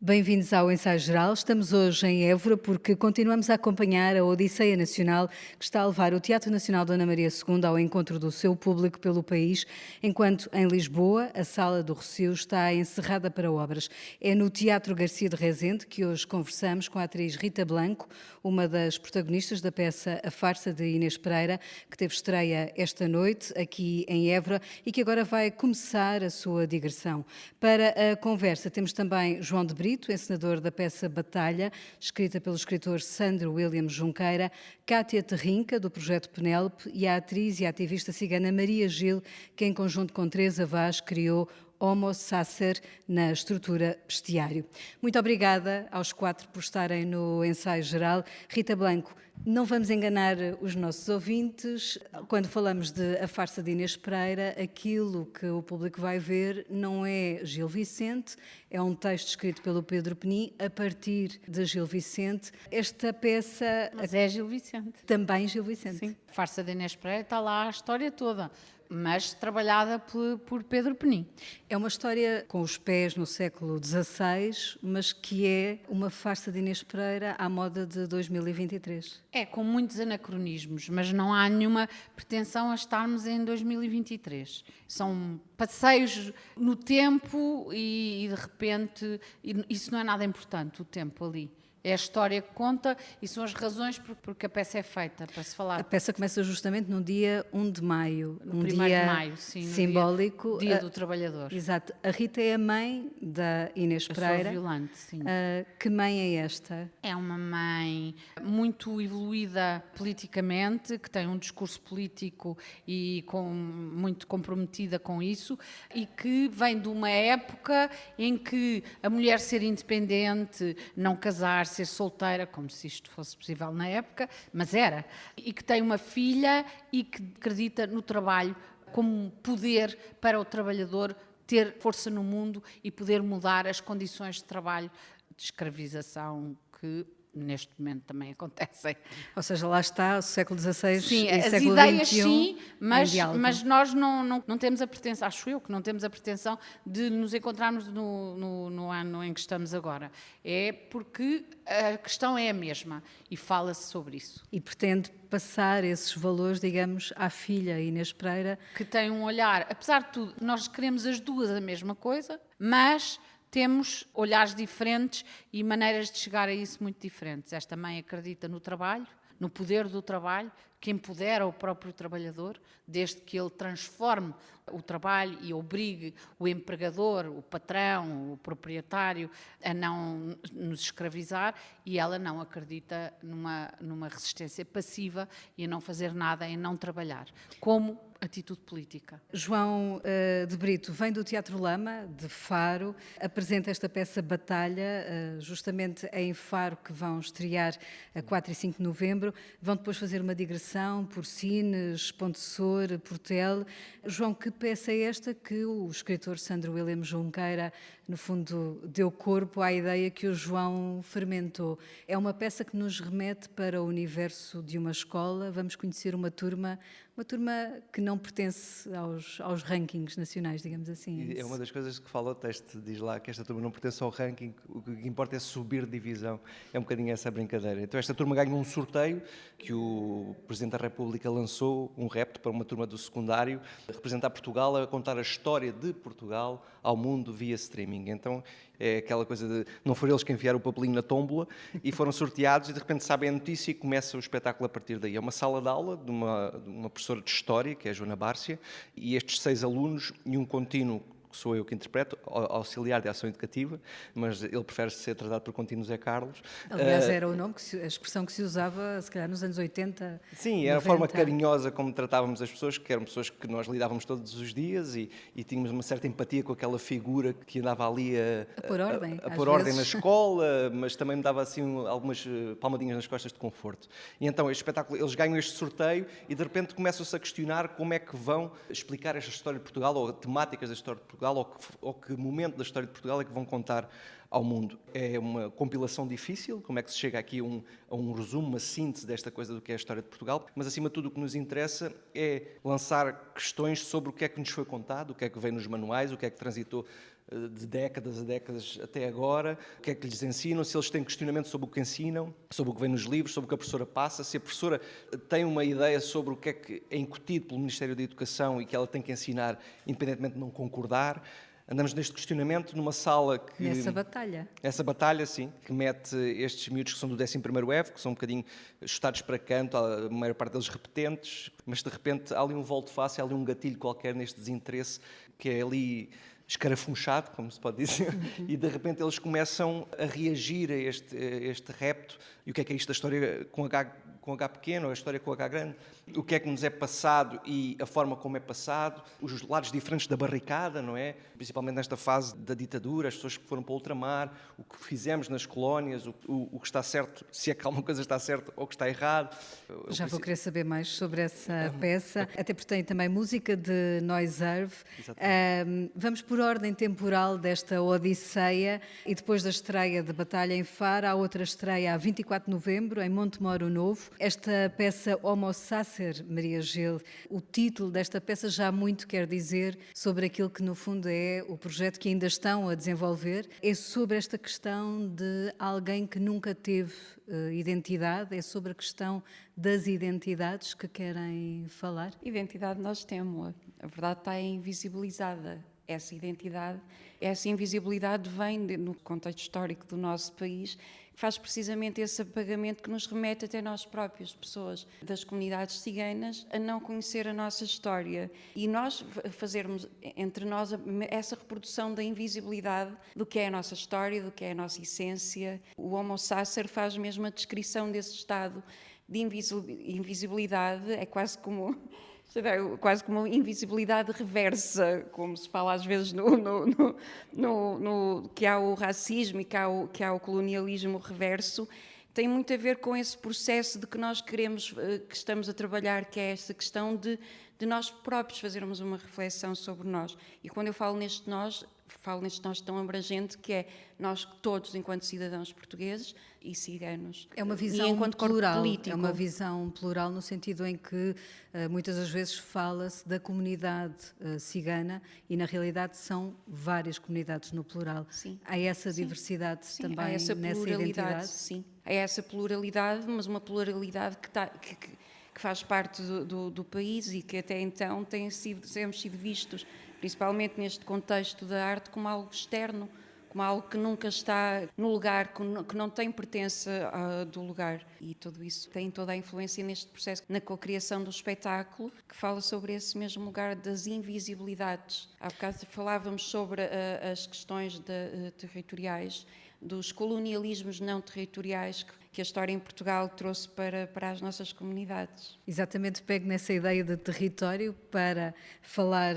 Bem-vindos ao Ensaio Geral. Estamos hoje em Évora porque continuamos a acompanhar a Odisseia Nacional que está a levar o Teatro Nacional Dona Maria II ao encontro do seu público pelo país, enquanto em Lisboa a Sala do Rossio está encerrada para obras. É no Teatro Garcia de Rezende que hoje conversamos com a atriz Rita Blanco, uma das protagonistas da peça A Farsa de Inês Pereira, que teve estreia esta noite aqui em Évora e que agora vai começar a sua digressão. Para a conversa temos também João de Brito, encenador da peça Batalha, escrita pelo escritor Sandro William Junqueira, Cátia Terrinca, do projeto Penélope, e a atriz e a ativista cigana Maria Gil, que em conjunto com Teresa Vaz criou Homo Sacer na estrutura bestiário. Muito obrigada aos quatro por estarem no ensaio geral. Rita Blanco, não vamos enganar os nossos ouvintes. Quando falamos de A Farsa de Inês Pereira, aquilo que o público vai ver não é Gil Vicente, é um texto escrito pelo Pedro Penin a partir de Gil Vicente. Esta peça... Mas é Gil Vicente. Também Gil Vicente. Sim. Farsa de Inês Pereira está lá a história toda, mas trabalhada por Pedro Penin. É uma história com os pés no século XVI, mas que é uma farsa de Inês Pereira à moda de 2023. É, com muitos anacronismos, mas não há nenhuma pretensão a estarmos em 2023. São passeios no tempo e de repente, isso não é nada importante, o tempo ali. É a história que conta e são as razões porque a peça é feita, para se falar. A peça começa justamente no dia 1 de maio, No um 1º dia de maio, sim, simbólico. Dia do Trabalhador. Exato. A Rita é a mãe da Inês Eu Pereira. sou violante, sim. Que mãe é esta? É uma mãe muito evoluída politicamente, que tem um discurso político e muito comprometida com isso, e que vem de uma época em que a mulher ser independente, não casar, ser solteira, como se isto fosse possível na época, mas era, e que tem uma filha e que acredita no trabalho como poder para o trabalhador ter força no mundo e poder mudar as condições de trabalho, de escravização que neste momento também acontecem. Ou seja, lá está o século XVI Sim, e as século ideias XXI sim, diálogo. mas nós não temos a pretensão, acho eu que não temos a pretensão de nos encontrarmos no ano em que estamos agora. É porque a questão é a mesma e fala-se sobre isso. E pretende passar esses valores, digamos, à filha Inês Pereira. Que tem um olhar, apesar de tudo, nós queremos as duas a mesma coisa, mas temos olhares diferentes e maneiras de chegar a isso muito diferentes. Esta mãe acredita no trabalho, no poder do trabalho, que empodera o próprio trabalhador, desde que ele transforme o trabalho e obrigue o empregador, o patrão, o proprietário a não nos escravizar, e ela não acredita numa resistência passiva e a não fazer nada, em não trabalhar, como atitude política. João de Brito vem do Teatro Lama, de Faro, apresenta esta peça Batalha, justamente em Faro, que vão estrear a 4 e 5 de novembro. Vão depois fazer uma digressão por Sines, Pontessor, Portel. João, que peça é esta que o escritor Sandro William Junqueira, no fundo, deu corpo à ideia que o João fermentou? É uma peça que nos remete para o universo de uma escola. Vamos conhecer uma turma que não pertence aos rankings nacionais, digamos assim. É uma das coisas que fala o texto, diz lá que esta turma não pertence ao ranking, o que importa é subir de divisão, é um bocadinho essa brincadeira. Então esta turma ganha um sorteio que o Presidente da República lançou, um repto para uma turma do secundário, representar Portugal, a contar a história de Portugal ao mundo via streaming. Então é aquela coisa de, não foram eles que enfiaram o papelinho na tómbola e foram sorteados e de repente sabem a notícia e começa o espetáculo a partir daí. É uma sala de aula de uma professora de História, que é a Joana Bárcia, e estes 6 alunos e um contínuo, que sou eu que interpreto, auxiliar de ação educativa, mas ele prefere ser tratado por contínuo Zé Carlos. Aliás, era o nome, a expressão que se usava, se calhar, nos anos 80. Sim, era a forma carinhosa como tratávamos as pessoas, que eram pessoas que nós lidávamos todos os dias e tínhamos uma certa empatia com aquela figura que andava ali a pôr ordem, a pôr ordem na escola, mas também me dava assim algumas palmadinhas nas costas de conforto. E então, este espetáculo, eles ganham este sorteio e de repente começam-se a questionar como é que vão explicar esta história de Portugal, ou temáticas da história de Portugal, ou que momento da história de Portugal é que vão contar ao mundo. É uma compilação difícil, como é que se chega aqui a um resumo, uma síntese desta coisa do que é a história de Portugal, mas acima de tudo o que nos interessa é lançar questões sobre o que é que nos foi contado, o que é que veio nos manuais, o que é que transitou de décadas a décadas até agora, o que é que lhes ensinam, se eles têm questionamento sobre o que ensinam, sobre o que vem nos livros, sobre o que a professora passa, se a professora tem uma ideia sobre o que é incutido pelo Ministério da Educação e que ela tem que ensinar, independentemente de não concordar. Andamos neste questionamento numa sala que... Nessa batalha. Essa batalha, sim, que mete estes miúdos que são do 11º EV, que são um bocadinho chutados para canto, a maior parte deles repetentes, mas de repente há ali um volte-face, há ali um gatilho qualquer neste desinteresse que é ali escarafunchado, como se pode dizer, e de repente eles começam a reagir a este repto. E o que é isto da história com H pequeno, ou a história com H grande? O que é que nos é passado e a forma como é passado, os lados diferentes da barricada, não é? Principalmente nesta fase da ditadura, as pessoas que foram para o ultramar, o que fizemos nas colónias, o que está certo, se é que alguma coisa está certa ou que está errado. Já vou querer saber mais sobre essa peça, até porque tem também música de Noiserve. Vamos por ordem temporal desta Odisseia e depois da estreia de Batalha em Faro, há outra estreia a 24 de novembro, em Montemoro Novo. Esta peça Homo Sacer, Maria Gil, o título desta peça já muito quer dizer sobre aquilo que no fundo é o projeto que ainda estão a desenvolver. É sobre esta questão de alguém que nunca teve identidade, é sobre a questão das identidades que querem falar? Identidade nós temos, a verdade está invisibilizada. Essa identidade, essa invisibilidade vem no contexto histórico do nosso país, faz precisamente esse apagamento que nos remete até nós próprios, pessoas das comunidades ciganas, a não conhecer a nossa história. E nós fazermos entre nós essa reprodução da invisibilidade do que é a nossa história, do que é a nossa essência. O Homo Sacer faz mesmo a descrição desse estado de invisibilidade, é quase como uma invisibilidade reversa, como se fala às vezes que há o racismo e que há o colonialismo reverso. Tem muito a ver com esse processo de que nós queremos, que estamos a trabalhar, que é essa questão de nós próprios fazermos uma reflexão sobre nós. E quando eu falo neste nós tão abrangente, que é nós todos, enquanto cidadãos portugueses e ciganos. É uma visão enquanto plural, político. é uma visão plural no sentido em que muitas das vezes fala-se da comunidade cigana e na realidade são várias comunidades no plural. Sim. Há essa diversidade Sim, também há essa nessa pluralidade, identidade? sim. Há essa pluralidade, mas uma pluralidade que faz parte do país e que até então temos sido vistos, principalmente neste contexto da arte, como algo externo, como algo que nunca está no lugar, que não tem pertença do lugar. E tudo isso tem toda a influência neste processo, na cocriação do espetáculo, que fala sobre esse mesmo lugar das invisibilidades. Há bocado falávamos sobre as questões territoriais, dos colonialismos não territoriais que a história em Portugal trouxe para as nossas comunidades. Exatamente, pego nessa ideia de território para falar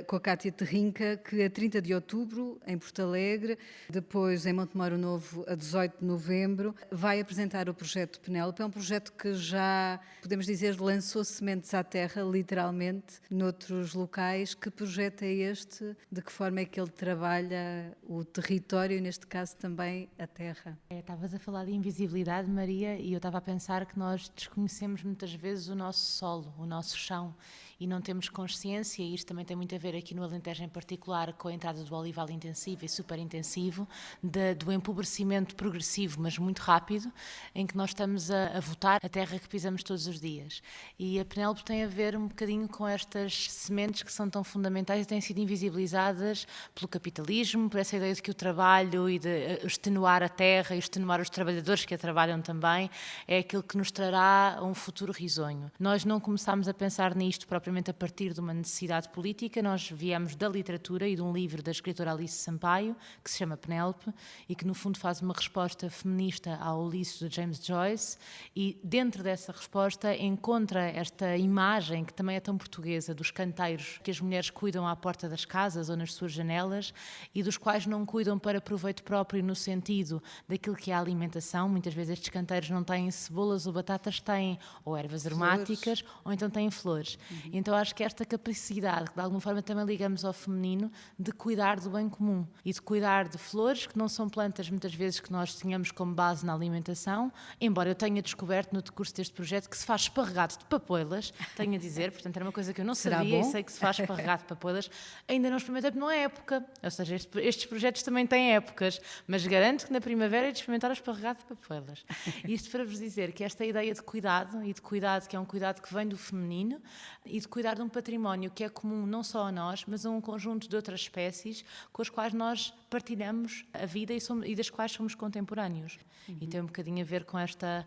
com a Cátia Terrinca, que a 30 de outubro, em Porto Alegre, depois em Montemoro Novo, a 18 de novembro, vai apresentar o projeto Penélope. É um projeto que já, podemos dizer, lançou sementes à terra, literalmente, noutros locais. Que projeto é este? De que forma é que ele trabalha o território e, neste caso, também a terra? Estavas a falar de invisibilidade, Maria, e eu estava a pensar que nós desconhecemos muitas vezes o nosso solo, o nosso chão, e não temos consciência, e isto também tem muito a ver aqui no Alentejo em particular com a entrada do olival intensivo e super intensivo, do empobrecimento progressivo, mas muito rápido, em que nós estamos a votar a terra que pisamos todos os dias. E a Penélope tem a ver um bocadinho com estas sementes que são tão fundamentais e têm sido invisibilizadas pelo capitalismo, por essa ideia de que o trabalho e de extenuar a terra e extenuar os trabalhadores que a trabalham também é aquilo que nos trará um futuro risonho. Nós não começámos a pensar nisto propriamente a partir de uma necessidade política, nós viemos da literatura e de um livro da escritora Alice Sampaio, que se chama Penélope, e que no fundo faz uma resposta feminista ao Ulisses de James Joyce, e dentro dessa resposta encontra esta imagem que também é tão portuguesa dos canteiros que as mulheres cuidam à porta das casas ou nas suas janelas e dos quais não cuidam para proveito próprio no sentido daquilo que é a alimentação. Muitas vezes estes canteiros não têm cebolas ou batatas, têm ou ervas aromáticas ou então têm flores. Então acho que esta capacidade, que de alguma forma também ligamos ao feminino, de cuidar do bem comum e de cuidar de flores, que não são plantas muitas vezes que nós tínhamos como base na alimentação, embora eu tenha descoberto no decurso deste projeto que se faz esparregado de papoilas, tenho a dizer, portanto era uma coisa que eu não Será sabia, bom? e sei que se faz esparregado de papoilas, ainda não experimentei porque não é época, ou seja, estes projetos também têm épocas, mas garanto que na primavera é de experimentar o esparregado de papoelas. Isto para vos dizer que esta ideia de cuidado, e de cuidado que é um cuidado que vem do feminino, e de cuidar de um património que é comum não só a nós, mas a um conjunto de outras espécies com as quais nós partilhamos a vida e das quais somos contemporâneos. E tem um bocadinho a ver com esta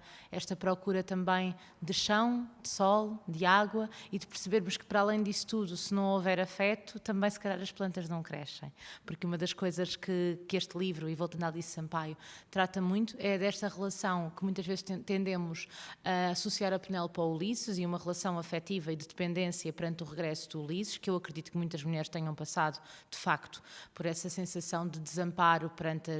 procura também de chão, de sol, de água, e de percebermos que para além disso tudo, se não houver afeto, também se calhar as plantas não crescem. Porque uma das coisas que este livro, e voltando a Alice Sampaio, trata muito é desta relação que muitas vezes tendemos a associar a Penélope ao Ulisses, e uma relação afetiva e de dependência perante o regresso do Ulisses, que eu acredito que muitas mulheres tenham passado, de facto, por essa sensação de desamparo perante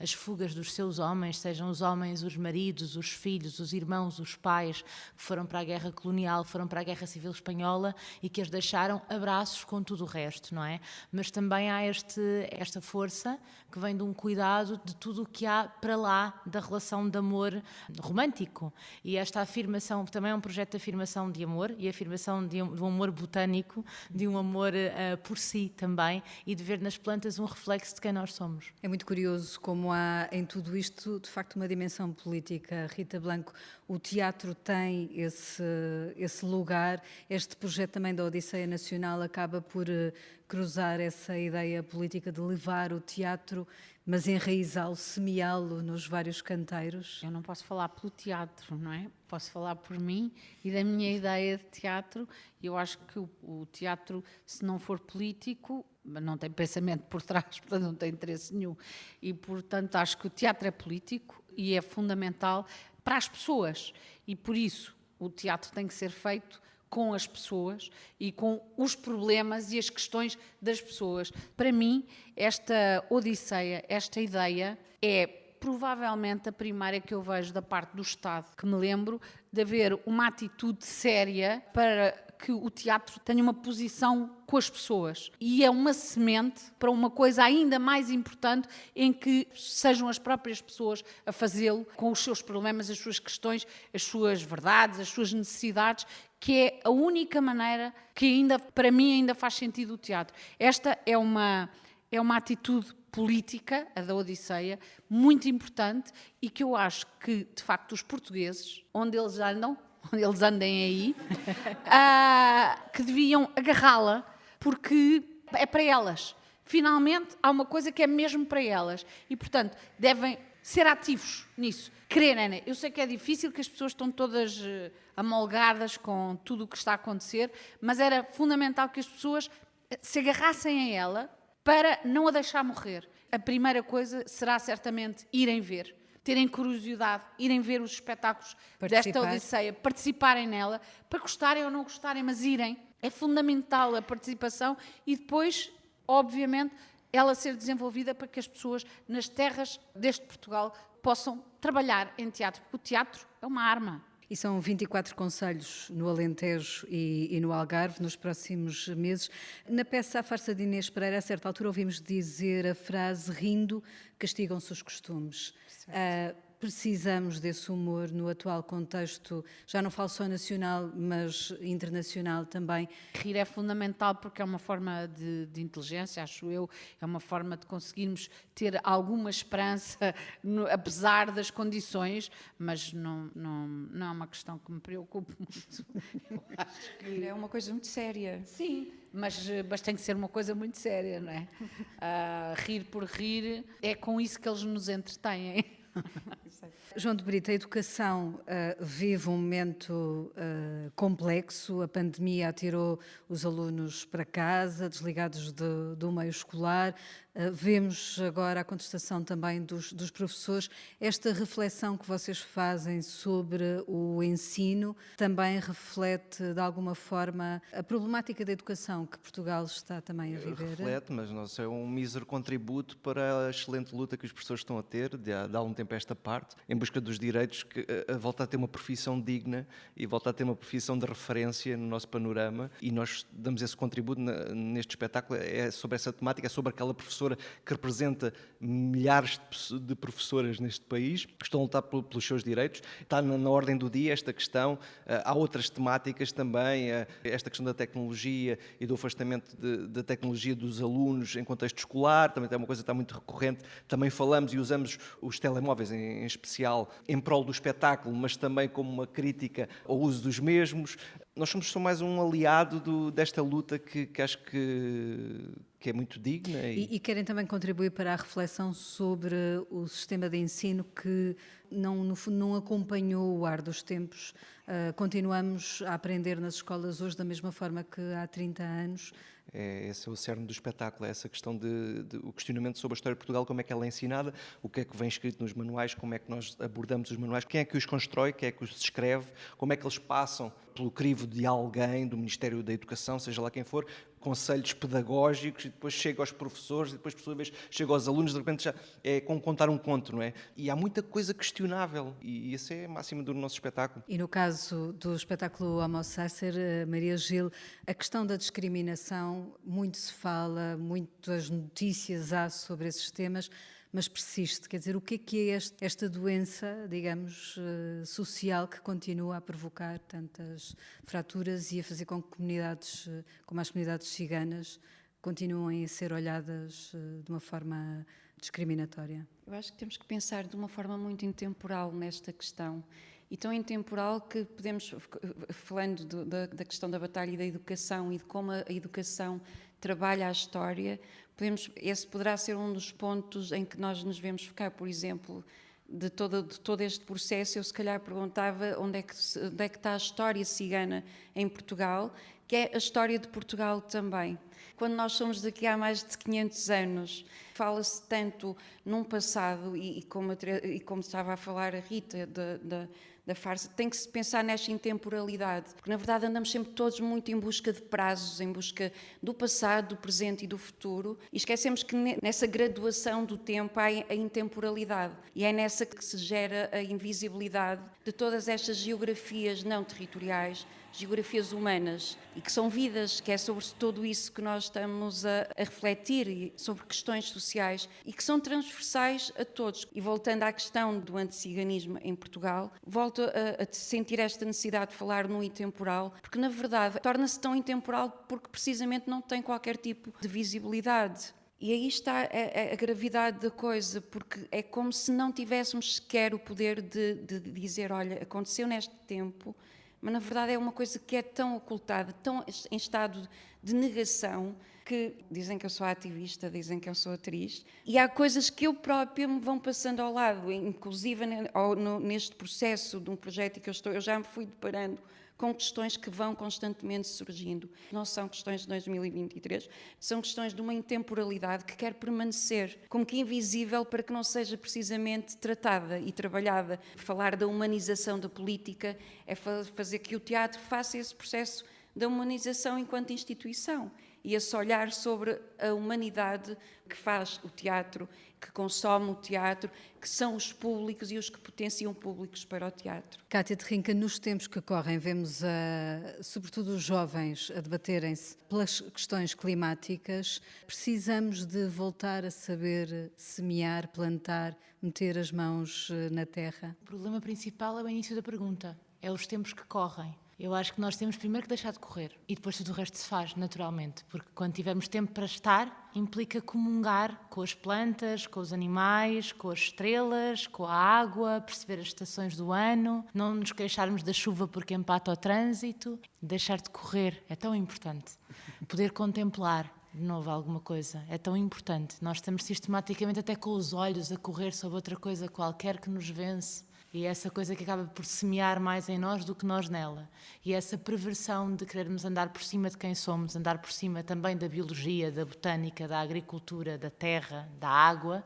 as fugas dos seus homens, sejam os homens, os maridos, os filhos, os irmãos, os pais, que foram para a guerra colonial, foram para a guerra civil espanhola e que as deixaram abraços com tudo o resto, não é? Mas também há esta força que vem de um cuidado de tudo o que há para lá da relação de amor romântico. E esta afirmação, também é um projeto de afirmação de amor e afirmação de um amor botânico, de um amor por si também, e de ver nas plantas um reflexo de quem nós somos. É muito curioso como há em tudo isto, de facto, uma dimensão política. Rita Blanco, o teatro tem esse lugar. Este projeto também da Odisseia Nacional acaba por cruzar essa ideia política de levar o teatro, mas enraizá-lo, semeá-lo nos vários canteiros. Eu não posso falar pelo teatro, não é? Posso falar por mim e da minha ideia de teatro. Eu acho que o teatro, se não for político, não tem pensamento por trás, portanto não tem interesse nenhum. E, portanto, acho que o teatro é político e é fundamental para as pessoas. E, por isso, o teatro tem que ser feito com as pessoas e com os problemas e as questões das pessoas. Para mim, esta Odisseia, esta ideia, é provavelmente a primeira que eu vejo da parte do Estado, que me lembro de haver uma atitude séria para que o teatro tenha uma posição com as pessoas. E é uma semente para uma coisa ainda mais importante, em que sejam as próprias pessoas a fazê-lo com os seus problemas, as suas questões, as suas verdades, as suas necessidades, que é a única maneira que ainda, para mim, ainda faz sentido o teatro. Esta é uma atitude política, a da Odisseia, muito importante, e que eu acho que, de facto, os portugueses, onde eles andem aí, que deviam agarrá-la, porque é para elas. Finalmente, há uma coisa que é mesmo para elas. E, portanto, devem ser ativos nisso. Quererem, né? Eu sei que é difícil, que as pessoas estão todas amolgadas com tudo o que está a acontecer, mas era fundamental que as pessoas se agarrassem a ela para não a deixar morrer. A primeira coisa será certamente irem ver, terem curiosidade, irem ver os espetáculos desta Odisseia, participarem nela, para gostarem ou não gostarem, mas irem. É fundamental a participação e depois, obviamente, ela ser desenvolvida para que as pessoas nas terras deste Portugal possam trabalhar em teatro, porque o teatro é uma arma. E são 24 concelhos no Alentejo e no Algarve nos próximos meses. Na peça A Farsa de Inês Pereira, a certa altura, ouvimos dizer a frase: rindo, castigam-se os costumes. Precisamos desse humor no atual contexto, já não falo só nacional, mas internacional também. Rir é fundamental porque é uma forma de inteligência, acho eu, é uma forma de conseguirmos ter alguma esperança, apesar das condições, mas não é uma questão que me preocupe muito. Eu acho que É uma coisa muito séria. sim, mas tem que ser uma coisa muito séria, não é? Rir por rir, é com isso que eles nos entretêm. João de Brito, a educação vive um momento complexo. A pandemia atirou os alunos para casa, desligados do meio escolar. Vemos agora a contestação também dos professores. Esta reflexão que vocês fazem sobre o ensino também reflete, de alguma forma, a problemática da educação que Portugal está também a viver? Reflete, mas não sei, é um mísero contributo para a excelente luta que os professores estão a ter, de há algum tempo a esta parte, em busca dos direitos, que volta a ter uma profissão digna e volta a ter uma profissão de referência no nosso panorama, e nós damos esse contributo neste espetáculo, é sobre essa temática, é sobre aquela professora que representa milhares de professoras neste país, que estão a lutar pelos seus direitos. Está na ordem do dia esta questão. Há outras temáticas também, esta questão da tecnologia e do afastamento da tecnologia dos alunos em contexto escolar, também é uma coisa que está muito recorrente. Também falamos e usamos os telemóveis em especial em prol do espetáculo, mas também como uma crítica ao uso dos mesmos. Nós somos só mais um aliado desta luta que acho que é muito digna. E querem também contribuir para a reflexão sobre o sistema de ensino que, no fundo, não acompanhou o ar dos tempos. Continuamos a aprender nas escolas hoje da mesma forma que há 30 anos. Esse é o cerne do espetáculo, é essa questão o questionamento sobre a história de Portugal, como é que ela é ensinada, o que é que vem escrito nos manuais, como é que nós abordamos os manuais, quem é que os constrói, quem é que os escreve, como é que eles passam pelo crivo de alguém, do Ministério da Educação, seja lá quem for, conselhos pedagógicos, e depois chega aos professores, e depois, por sua vez, chega aos alunos, de repente já é como contar um conto, não é? E há muita coisa questionável, e essa é a máxima do nosso espetáculo. E no caso do espetáculo Homo Sacer, Maria Gil, a questão da discriminação, muito se fala, muitas notícias há sobre esses temas, mas persiste. Quer dizer, o que é esta doença, digamos, social que continua a provocar tantas fraturas e a fazer com que comunidades, como as comunidades ciganas, continuem a ser olhadas de uma forma discriminatória? Eu acho que temos que pensar de uma forma muito intemporal nesta questão. E tão intemporal que podemos, falando da questão da batalha e da educação e de como a educação trabalha a história, esse poderá ser um dos pontos em que nós nos devemos focar. Por exemplo, de todo este processo, eu se calhar perguntava onde é que está a história cigana em Portugal, que é a história de Portugal também. Quando nós somos daqui há mais de 500 anos, fala-se tanto num passado, e como estava a falar a Rita, da farsa, tem que se pensar nesta intemporalidade, porque na verdade andamos sempre todos muito em busca de prazos, em busca do passado, do presente e do futuro, e esquecemos que nessa graduação do tempo há a intemporalidade, e é nessa que se gera a invisibilidade de todas estas geografias não territoriais, geografias humanas, e que são vidas, que é sobre tudo isso que nós estamos a refletir, e sobre questões sociais, e que são transversais a todos. E voltando à questão do anticiganismo em Portugal, volto a sentir esta necessidade de falar no intemporal, porque na verdade torna-se tão intemporal porque precisamente não tem qualquer tipo de visibilidade. E aí está a gravidade da coisa, porque é como se não tivéssemos sequer o poder de dizer, olha, aconteceu neste tempo, mas na verdade é uma coisa que é tão ocultada, tão em estado de negação, que dizem que eu sou ativista, dizem que eu sou atriz, e há coisas que eu própria me vão passando ao lado, inclusive neste processo de um projeto que eu já me fui deparando com questões que vão constantemente surgindo. Não são questões de 2023, são questões de uma intemporalidade que quer permanecer como que invisível para que não seja precisamente tratada e trabalhada. Falar da humanização da política é fazer que o teatro faça esse processo da humanização enquanto instituição e esse olhar sobre a humanidade que faz o teatro, que consome o teatro, que são os públicos e os que potenciam públicos para o teatro. Cátia Terrinca, nos tempos que correm, vemos sobretudo os jovens a debaterem-se pelas questões climáticas. Precisamos de voltar a saber semear, plantar, meter as mãos na terra? O problema principal é o início da pergunta, é os tempos que correm. Eu acho que nós temos primeiro que deixar de correr e depois tudo o resto se faz naturalmente, porque quando tivermos tempo para estar, implica comungar com as plantas, com os animais, com as estrelas, com a água, perceber as estações do ano, não nos queixarmos da chuva porque empata o trânsito, deixar de correr é tão importante. Poder contemplar de novo alguma coisa é tão importante. Nós estamos sistematicamente até com os olhos a correr sobre outra coisa qualquer que nos vence. E é essa coisa que acaba por semear mais em nós do que nós nela. E essa perversão de querermos andar por cima de quem somos, andar por cima também da biologia, da botânica, da agricultura, da terra, da água,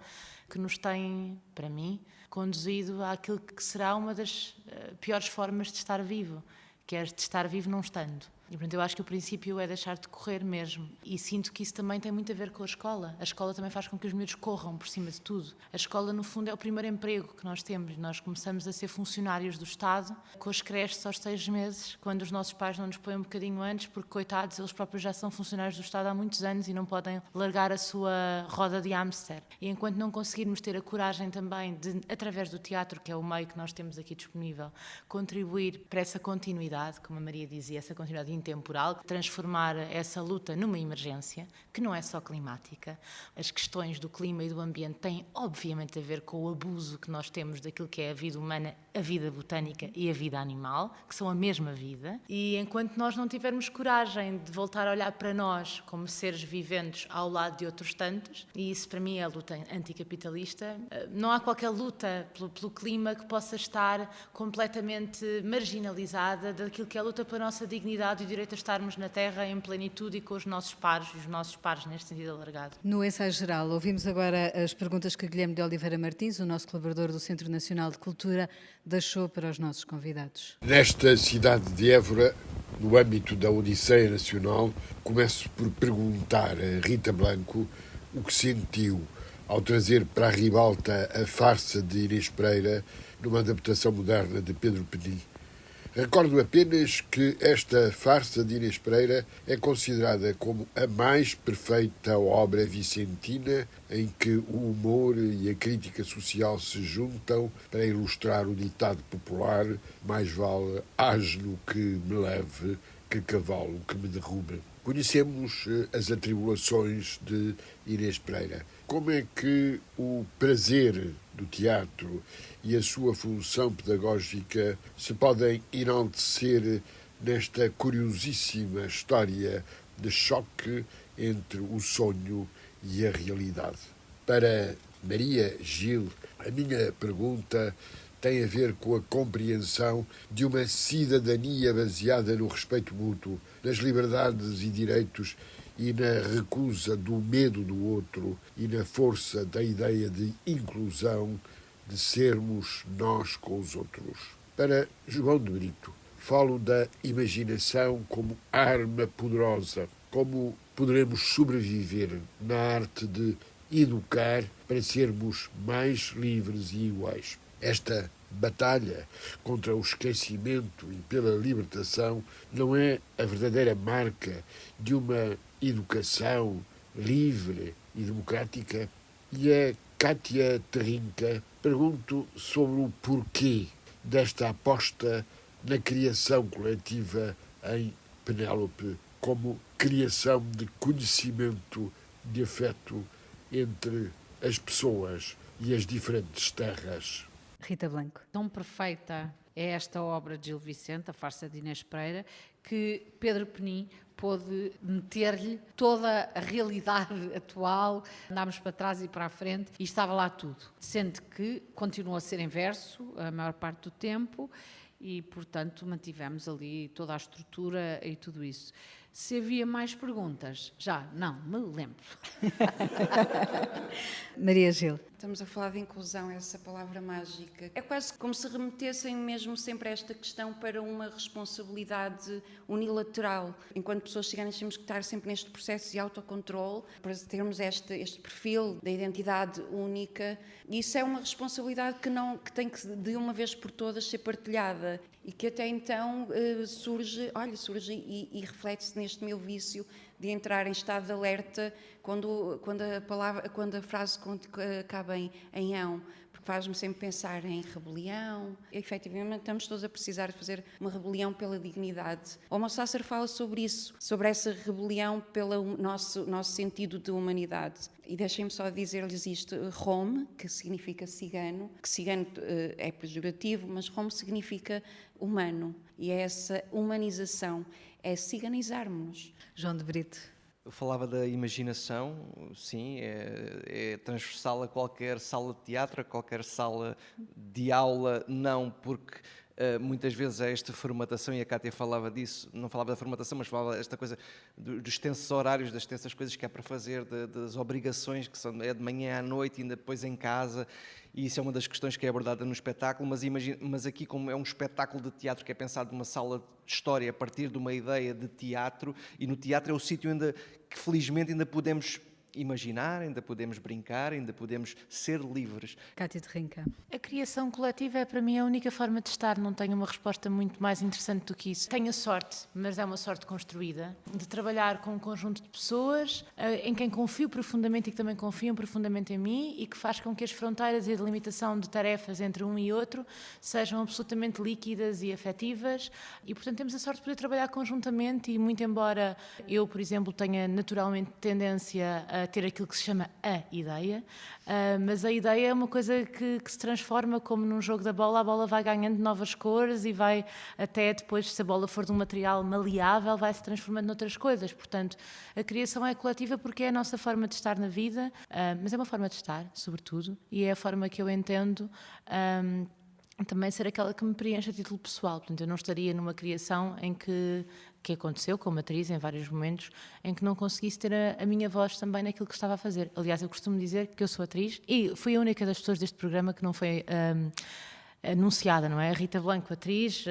que nos tem, para mim, conduzido àquilo que será uma das piores formas de estar vivo, que é de estar vivo não estando. E, portanto, eu acho que o princípio é deixar de correr mesmo. E sinto que isso também tem muito a ver com a escola. A escola também faz com que os miúdos corram por cima de tudo. A escola, no fundo, é o primeiro emprego que nós temos. Nós começamos a ser funcionários do Estado com as creches aos 6 meses, quando os nossos pais não nos põem um bocadinho antes, porque, coitados, eles próprios já são funcionários do Estado há muitos anos e não podem largar a sua roda de hamster. E enquanto não conseguirmos ter a coragem também de, através do teatro, que é o meio que nós temos aqui disponível, contribuir para essa continuidade, como a Maria dizia, essa continuidade temporal, transformar essa luta numa emergência, que não é só climática. As questões do clima e do ambiente têm, obviamente, a ver com o abuso que nós temos daquilo que é a vida humana, a vida botânica e a vida animal, que são a mesma vida. E enquanto nós não tivermos coragem de voltar a olhar para nós como seres viventes ao lado de outros tantos, e isso para mim é a luta anticapitalista, não há qualquer luta pelo clima que possa estar completamente marginalizada daquilo que é a luta pela nossa dignidade e direito a estarmos na Terra em plenitude e com os nossos pares, e os nossos pares neste sentido alargado. No ensaio geral, ouvimos agora as perguntas que Guilherme de Oliveira Martins, o nosso colaborador do Centro Nacional de Cultura, deixou para os nossos convidados. Nesta cidade de Évora, no âmbito da Odisseia Nacional, começo por perguntar a Rita Blanco o que sentiu ao trazer para a ribalta a farsa de Inês Pereira numa adaptação moderna de Pedro Penin. Recordo apenas que esta farsa de Inês Pereira é considerada como a mais perfeita obra vicentina em que o humor e a crítica social se juntam para ilustrar o ditado popular: mais vale asno que me leve que cavalo que me derrube. Conhecemos as atribulações de Inês Pereira. Como é que o prazer do teatro e a sua função pedagógica se podem enaltecer nesta curiosíssima história de choque entre o sonho e a realidade? Para Maria Gil, a minha pergunta tem a ver com a compreensão de uma cidadania baseada no respeito mútuo, nas liberdades e direitos e na recusa do medo do outro e na força da ideia de inclusão, de sermos nós com os outros. Para João de Brito, falo da imaginação como arma poderosa, como poderemos sobreviver na arte de educar para sermos mais livres e iguais. Esta batalha contra o esquecimento e pela libertação não é a verdadeira marca de uma educação livre e democrática? E a Cátia Terrinca pergunto sobre o porquê desta aposta na criação coletiva em Penélope, como criação de conhecimento, de afeto entre as pessoas e as diferentes terras. Rita Blanco. Tão perfeita é esta obra de Gil Vicente, a farsa de Inês Pereira, que Pedro Penin pôde meter-lhe toda a realidade atual, andámos para trás e para a frente e estava lá tudo. Sendo que continuou a ser em verso a maior parte do tempo e, portanto, mantivemos ali toda a estrutura e tudo isso. Se havia mais perguntas, já não me lembro. Maria Gil. Estamos a falar de inclusão, essa palavra mágica. É quase como se remetessem mesmo sempre esta questão para uma responsabilidade unilateral. Enquanto pessoas ciganas temos que estar sempre neste processo de autocontrole, para termos este perfil da identidade única. E isso é uma responsabilidade que tem que, de uma vez por todas, ser partilhada. E que até então surge e reflete-se neste meu vício de entrar em estado de alerta quando a frase acaba em ão, porque faz-me sempre pensar em rebelião. E, efetivamente, estamos todos a precisar de fazer uma rebelião pela dignidade. O Homo Sacer fala sobre isso, sobre essa rebelião pelo nosso sentido de humanidade. E deixem-me só dizer-lhes isto. Rom, que significa cigano, que cigano é pejorativo, mas Rom significa humano. E é essa humanização, é ciganizarmos-nos. João de Brito. Eu falava da imaginação, sim, é transversal a qualquer sala de teatro, a qualquer sala de aula, não, porque muitas vezes há esta formatação, e a Cátia falava disso, não falava da formatação, mas falava desta coisa dos tensos horários, das tensas coisas que há para fazer, das obrigações que são de manhã à noite e ainda depois em casa, e isso é uma das questões que é abordada no espetáculo, mas aqui como é um espetáculo de teatro que é pensado numa sala de história a partir de uma ideia de teatro, e no teatro é o sítio ainda que felizmente ainda podemos imaginar, ainda podemos brincar, ainda podemos ser livres. Cátia de Rinca. A criação coletiva é para mim a única forma de estar, não tenho uma resposta muito mais interessante do que isso. Tenho a sorte, mas é uma sorte construída, de trabalhar com um conjunto de pessoas em quem confio profundamente e que também confiam profundamente em mim e que faz com que as fronteiras e a delimitação de tarefas entre um e outro sejam absolutamente líquidas e afetivas e, portanto, temos a sorte de poder trabalhar conjuntamente e, muito embora eu, por exemplo, tenha naturalmente tendência a ter aquilo que se chama a ideia, mas a ideia é uma coisa que se transforma como num jogo da bola, a bola vai ganhando novas cores e vai até depois, se a bola for de um material maleável, vai se transformando noutras coisas. Portanto, a criação é coletiva porque é a nossa forma de estar na vida, mas é uma forma de estar, sobretudo, e é a forma que eu entendo também ser aquela que me preenche a título pessoal. Portanto, eu não estaria numa criação em que aconteceu como atriz em vários momentos, em que não conseguisse ter a minha voz também naquilo que estava a fazer. Aliás, eu costumo dizer que eu sou atriz e fui a única das pessoas deste programa que não foi anunciada, não é? A Rita Blanco, atriz,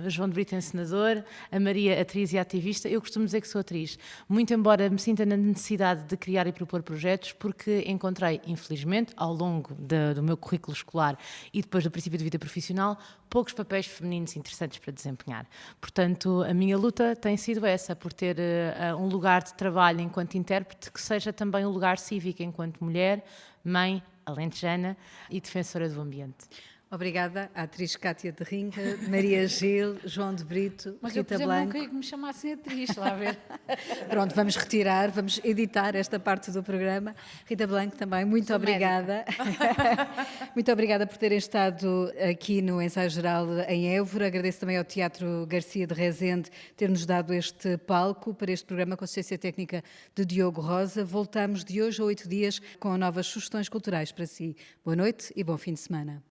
João de Brito, encenador, a Maria, atriz e ativista. Eu costumo dizer que sou atriz, muito embora me sinta na necessidade de criar e propor projetos, porque encontrei, infelizmente, ao longo do meu currículo escolar e depois do princípio de vida profissional, poucos papéis femininos interessantes para desempenhar. Portanto, a minha luta tem sido essa, por ter um lugar de trabalho enquanto intérprete que seja também um lugar cívico enquanto mulher, mãe, alentejana e defensora do ambiente. Obrigada à atriz Cátia de Rinca, Maria Gil, João de Brito, Mas eu, por Rita exemplo, não Blanco. queria que me chamassem atriz, lá a ver. Pronto, vamos retirar, vamos editar esta parte do programa. Rita Blanco também, muito Sou obrigada. Muito obrigada por terem estado aqui no Ensaio Geral em Évora. Agradeço também ao Teatro Garcia de Rezende ter-nos dado este palco para este programa com assistência técnica de Diogo Rosa. Voltamos de hoje a 8 dias com novas sugestões culturais para si. Boa noite e bom fim de semana.